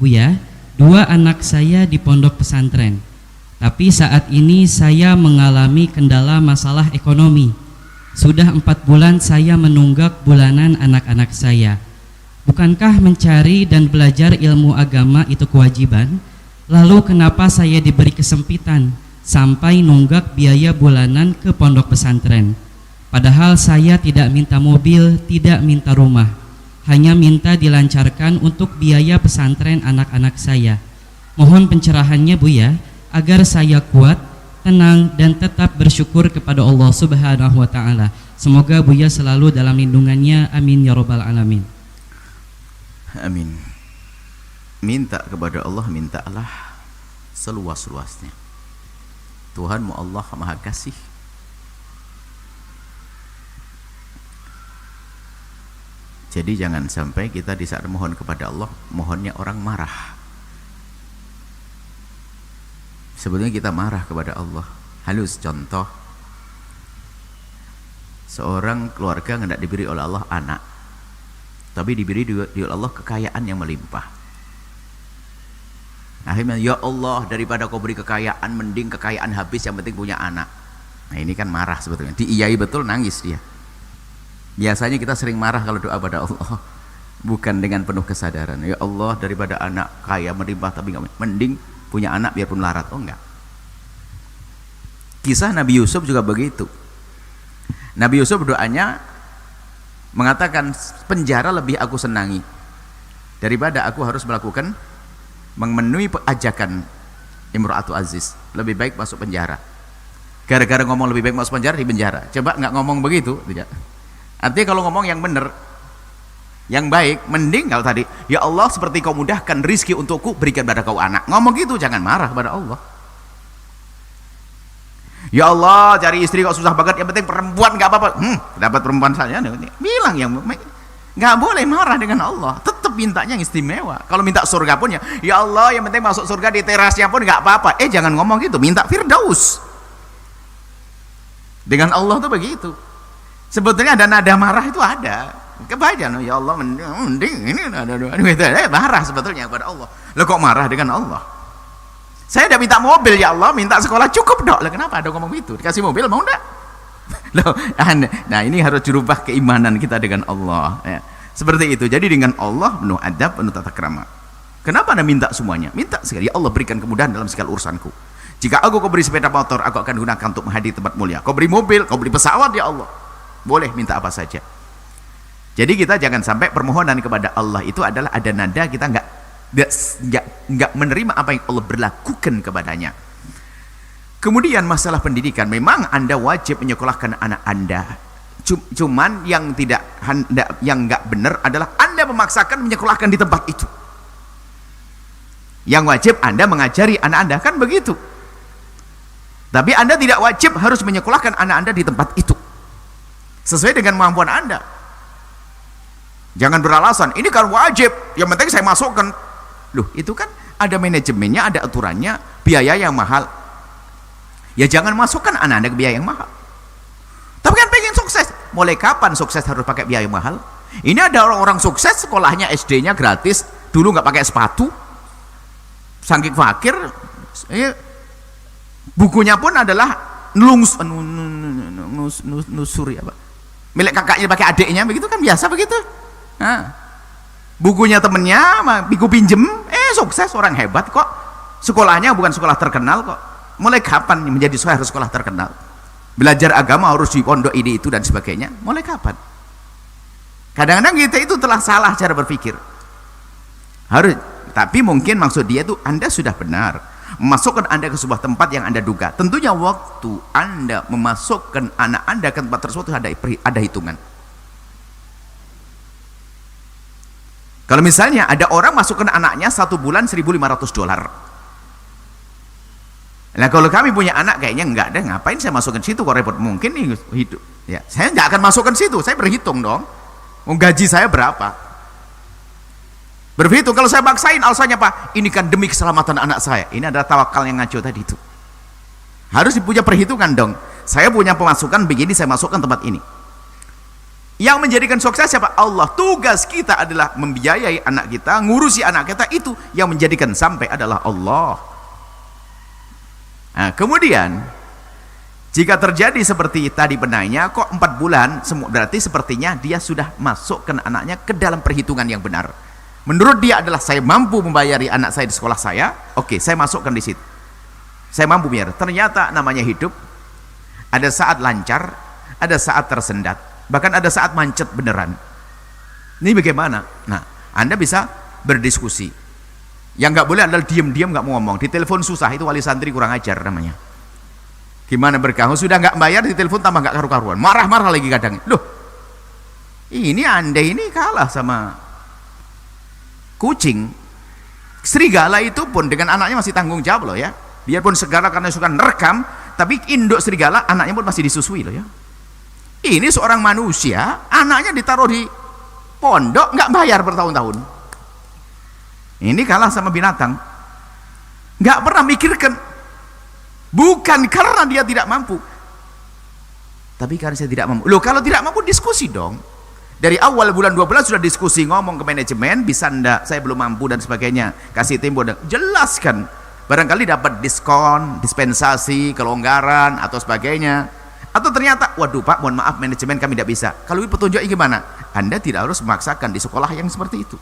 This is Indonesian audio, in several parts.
Buya, dua anak saya di pondok pesantren. Tapi saat ini saya mengalami kendala masalah ekonomi. Sudah 4 bulan saya menunggak bulanan anak-anak saya. Bukankah mencari dan belajar ilmu agama itu kewajiban? Lalu kenapa saya diberi kesempitan sampai nunggak biaya bulanan ke pondok pesantren? Padahal saya tidak minta mobil, tidak minta rumah, hanya minta dilancarkan untuk biaya pesantren anak-anak saya. Mohon pencerahannya Buya, agar saya kuat, tenang, dan tetap bersyukur kepada Allah Subhanahu wa Ta'ala. Semoga Buya selalu dalam lindungannya. Amin ya Rabbal Alamin. Amin. Minta kepada Allah, mintalah seluas-luasnya. Tuhanmu Allah Maha Kasih. Jadi jangan sampai kita di saat mohon kepada Allah, mohonnya orang marah. Sebetulnya kita marah kepada Allah. Halus contoh, seorang keluarga hendak diberi oleh Allah anak, tapi diberi oleh Allah kekayaan yang melimpah. Akhirnya, ya Allah, daripada kau beri kekayaan, mending kekayaan habis, yang penting punya anak. Nah ini kan marah sebetulnya. Diiyai betul, nangis dia. Biasanya kita sering marah kalau doa pada Allah, bukan dengan penuh kesadaran. Ya Allah, daripada anak kaya melimpah tapi enggak, mending punya anak biarpun melarat. Oh enggak. Kisah Nabi Yusuf juga begitu. Nabi Yusuf doanya mengatakan, penjara lebih aku senangi daripada aku harus melakukan memenuhi ajakan Imra'atu Aziz. Lebih baik masuk penjara. Gara-gara ngomong lebih baik masuk penjara, di penjara. Coba nggak ngomong begitu, tidak. Artinya kalau ngomong yang benar, yang baik, mending kalau tadi, ya Allah, seperti kau mudahkan rizki untukku, berikan pada kau anak. Ngomong gitu, jangan marah kepada Allah. Ya Allah, cari istri kok susah banget, yang penting perempuan nggak apa-apa. Dapat perempuan saja, bilang yang nggak boleh marah dengan Allah. Tetap mintanya yang istimewa. Kalau minta surga pun ya Allah, yang penting masuk surga di terasnya pun nggak apa-apa. Jangan ngomong gitu, minta Firdaus. Dengan Allah tuh begitu. Sebetulnya ada nada marah itu ada. Kebahagiaan, ya Allah, mending ini ada marah sebetulnya kepada Allah. Lo kok marah dengan Allah? Saya udah minta mobil, ya Allah, minta sekolah cukup dok. Lah kenapa ada ngomong gitu? Dikasih mobil mau enggak? Loh, nah ini harus dirubah keimanan kita dengan Allah. Ya. Seperti itu. Jadi dengan Allah penuh adab, penuh tata krama. Kenapa Anda minta semuanya? Minta sekali, ya Allah, berikan kemudahan dalam segala urusanku. Jika kau beri sepeda motor, aku akan gunakan untuk menghadiri tempat mulia. Kau beri mobil, kau beri pesawat, ya Allah. Boleh minta apa saja. Jadi kita jangan sampai permohonan kepada Allah itu adalah ada nada kita nggak menerima apa yang Allah berlakukan kepadanya. Kemudian masalah pendidikan, memang Anda wajib menyekolahkan anak Anda. Cuman yang nggak benar adalah Anda memaksakan menyekolahkan di tempat itu. Yang wajib Anda mengajari anak Anda, kan begitu. Tapi Anda tidak wajib harus menyekolahkan anak Anda di tempat itu. Sesuai dengan kemampuan Anda. Jangan beralasan, ini kan wajib, yang penting saya masukkan. Loh, itu kan ada manajemennya, ada aturannya, biaya yang mahal. Ya jangan masukkan anak Anda ke biaya yang mahal. Tapi kan pengen sukses. Mulai kapan sukses harus pakai biaya yang mahal? Ini ada orang-orang sukses, sekolahnya SD-nya gratis, dulu nggak pakai sepatu, saking fakir, bukunya pun adalah nusuri apa? Milik kakaknya pakai adiknya, begitu kan biasa begitu. Nah, bukunya temennya, biku pinjem, sukses, orang hebat kok. Sekolahnya bukan sekolah terkenal kok. Mulai kapan menjadi harus sekolah terkenal? Belajar agama harus di pondok ini itu dan sebagainya. Mulai kapan? Kadang-kadang kita itu telah salah cara berpikir. Harus, tapi mungkin maksud dia itu Anda sudah benar. Memasukkan Anda ke sebuah tempat yang Anda duga. Tentunya waktu Anda memasukkan anak Anda ke tempat tersebut ada hitungan. Kalau misalnya ada orang masukkan anaknya 1 bulan $1.500. Nah kalau kami punya anak kayaknya enggak deh, ngapain saya masukkan situ kok repot, mungkin nih hidup. Ya, saya enggak akan masukkan situ, saya berhitung dong. Gaji saya berapa? Berhitung, kalau saya maksain alasannya Pak, ini kan demi keselamatan anak saya. Ini adalah tawakal yang ngaco tadi itu. Harus punya perhitungan dong. Saya punya pemasukan begini, saya masukkan tempat ini. Yang menjadikan sukses siapa? Allah. Tugas kita adalah membiayai anak kita, ngurusi anak kita, itu yang menjadikan sampai adalah Allah. Nah, kemudian jika terjadi seperti tadi penanya, kok 4 bulan, berarti sepertinya dia sudah masukkan anaknya ke dalam perhitungan yang benar. Menurut dia adalah saya mampu membayari anak saya di sekolah saya, oke, saya masukkan di situ. Saya mampu biar. Ternyata namanya hidup, ada saat lancar, ada saat tersendat, bahkan ada saat macet beneran. Ini bagaimana? Nah, Anda bisa berdiskusi. Yang nggak boleh adalah diam-diam nggak mau ngomong. Di telepon susah, itu wali santri kurang ajar namanya. Gimana berkahun, sudah nggak bayar di telepon tambah nggak karu-karuan, marah-marah lagi kadang. Loh, ini Anda ini kalah sama kucing. Serigala itu pun dengan anaknya masih tanggung jawab loh ya. Biarpun serigala karena suka nerekam, tapi induk serigala anaknya pun masih disusui loh ya. Ini seorang manusia, anaknya ditaruh di pondok nggak bayar bertahun-tahun. Ini kalah sama binatang. Nggak pernah mikirkan. Bukan karena dia tidak mampu, tapi karena saya tidak mampu. Loh, kalau tidak mampu diskusi dong. Dari awal bulan 12 sudah diskusi, ngomong ke manajemen, bisa enggak, saya belum mampu dan sebagainya. Kasih tempo dan jelaskan. Barangkali dapat diskon, dispensasi, kelonggaran atau sebagainya. Atau ternyata, waduh Pak, mohon maaf manajemen kami tidak bisa. Kalau petunjuknya gimana? Anda tidak harus memaksakan di sekolah yang seperti itu.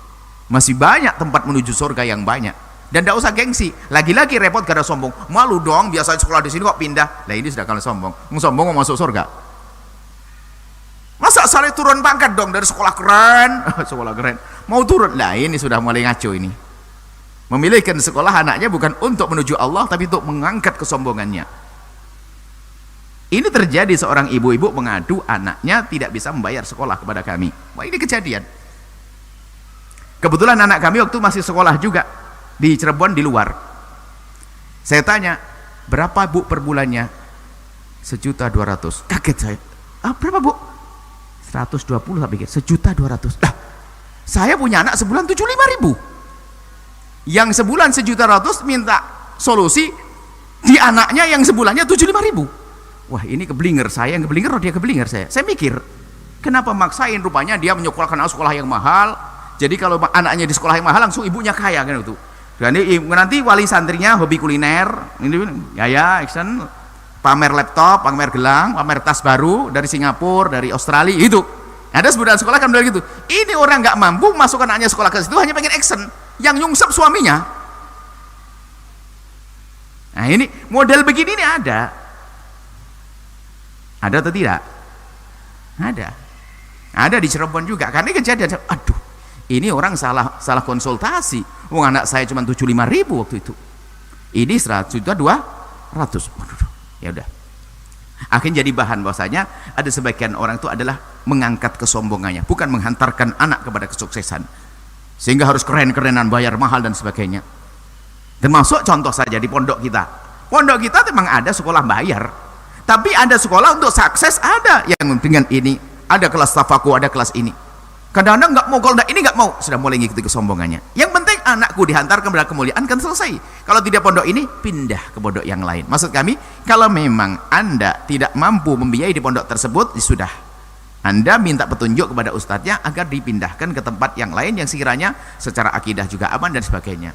Masih banyak tempat menuju surga yang banyak. Dan tidak usah gengsi, lagi-lagi repot karena sombong. Malu dong, biasanya sekolah di sini kok pindah. Lah ini sudah kalau sombong, sombong mau masuk surga. Masa saya turun pangkat dong dari sekolah keren, sekolah keren, mau turun? Lah ini sudah mulai ngaco ini. Memilihkan sekolah anaknya bukan untuk menuju Allah, tapi untuk mengangkat kesombongannya. Ini terjadi, seorang ibu-ibu mengadu anaknya tidak bisa membayar sekolah kepada kami. Wah, ini kejadian. Kebetulan anak kami waktu masih sekolah juga di Cirebon di luar. Saya tanya, berapa Bu per bulannya? 1.200.000. Kaget saya. Ah, berapa Bu? 120 tak pikir. 1.200.000. Lah, saya punya anak sebulan 75.000. Yang sebulan 1.200.000 minta solusi di anaknya yang sebulannya 75.000. Wah, ini keblinger saya, yang keblinger dia keblinger saya. Saya mikir, kenapa maksain? Rupanya dia menyekolahkan anak sekolah yang mahal. Jadi kalau anaknya di sekolah yang mahal langsung ibunya kaya kan itu. Dan nanti wali santrinya hobi kuliner, ini ya action, pamer laptop, pamer gelang, pamer tas baru dari Singapura, dari Australia itu. Ada sebutan sekolah kan bilang gitu. Ini orang nggak mampu masukkan anaknya sekolah ke situ hanya pengen action, yang nyungsep suaminya. Nah ini model begini ini ada atau tidak? Ada di Cirebon juga. Karena kejadian, aduh. Ini orang salah konsultasi. Wong anak saya cuma 75.000 waktu itu. Ini 100.200.000. Ya udah. Akhirnya jadi bahan bahwasanya ada sebagian orang itu adalah mengangkat kesombongannya, bukan menghantarkan anak kepada kesuksesan. Sehingga harus keren-kerenan, bayar mahal dan sebagainya. Termasuk contoh saja di pondok kita. Pondok kita memang ada sekolah bayar. Tapi ada sekolah untuk sukses, ada yang dengan ini, ada kelas tafaku, ada kelas ini. Kadang-kadang nggak mau, kalau ini nggak mau, sudah mulai ngikuti kesombongannya. Yang penting anakku dihantarkan kepada kemuliaan, kan selesai. Kalau tidak pondok ini, pindah ke pondok yang lain. Maksud kami, kalau memang Anda tidak mampu membiayai di pondok tersebut, ya sudah. Anda minta petunjuk kepada ustadznya agar dipindahkan ke tempat yang lain yang sekiranya secara akidah juga aman dan sebagainya.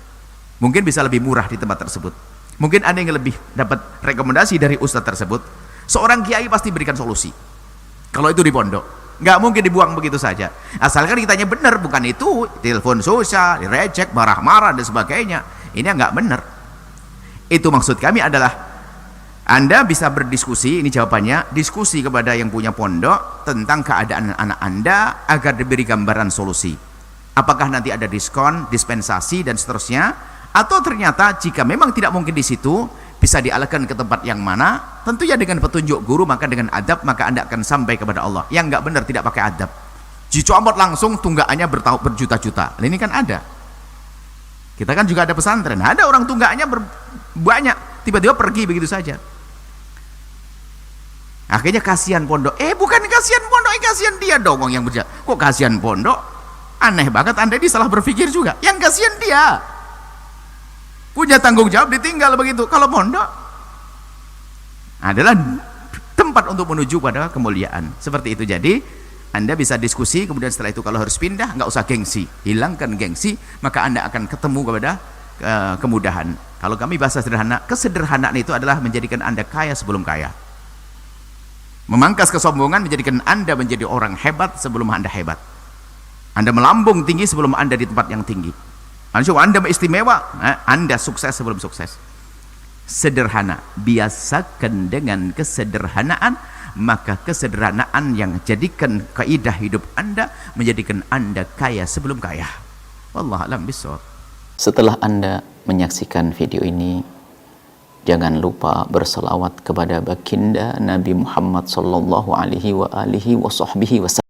Mungkin bisa lebih murah di tempat tersebut. Mungkin ada yang lebih dapat rekomendasi dari ustadz tersebut. Seorang kiai pasti berikan solusi. Kalau itu di pondok. Nggak mungkin dibuang begitu saja, asalkan kitanya benar. Bukan itu telepon susah, direject, marah-marah dan sebagainya. Ini nggak benar. Itu maksud kami adalah Anda bisa berdiskusi. Ini jawabannya, diskusi kepada yang punya pondok tentang keadaan anak Anda agar diberi gambaran solusi. Apakah nanti ada diskon, dispensasi dan seterusnya, atau ternyata jika memang tidak mungkin di situ, bisa dialihkan ke tempat yang mana, tentunya dengan petunjuk guru, maka dengan adab, maka Anda akan sampai kepada Allah. Yang nggak benar tidak pakai adab, dicomot langsung tunggakannya berjuta-juta. Ini kan ada. Kita kan juga ada pesantren, ada orang tunggakannya banyak, tiba-tiba pergi begitu saja. Akhirnya kasihan pondok. Bukan kasihan pondok, kasihan dia dong yang berjalan. Kok kasihan pondok? Aneh banget, Anda ini salah berpikir juga. Yang kasihan dia. Punya tanggung jawab ditinggal begitu. Kalau pondok adalah tempat untuk menuju pada kemuliaan. Seperti itu. Jadi Anda bisa diskusi, kemudian setelah itu kalau harus pindah, nggak usah gengsi, hilangkan gengsi, maka Anda akan ketemu kepada kemudahan. Kalau kami bahasa sederhana, kesederhanaan itu adalah menjadikan Anda kaya sebelum kaya. Memangkas kesombongan menjadikan Anda menjadi orang hebat sebelum Anda hebat. Anda melambung tinggi sebelum Anda di tempat yang tinggi. Anda istimewa, Anda sukses sebelum sukses. Sederhana, biasakan dengan kesederhanaan, maka kesederhanaan yang jadikan kaidah hidup Anda menjadikan Anda kaya sebelum kaya. Wallahu a'lam bishawab. Setelah Anda menyaksikan video ini, jangan lupa berselawat kepada baginda Nabi Muhammad sallallahu alaihi wa alihi wa sahbihi wasallam.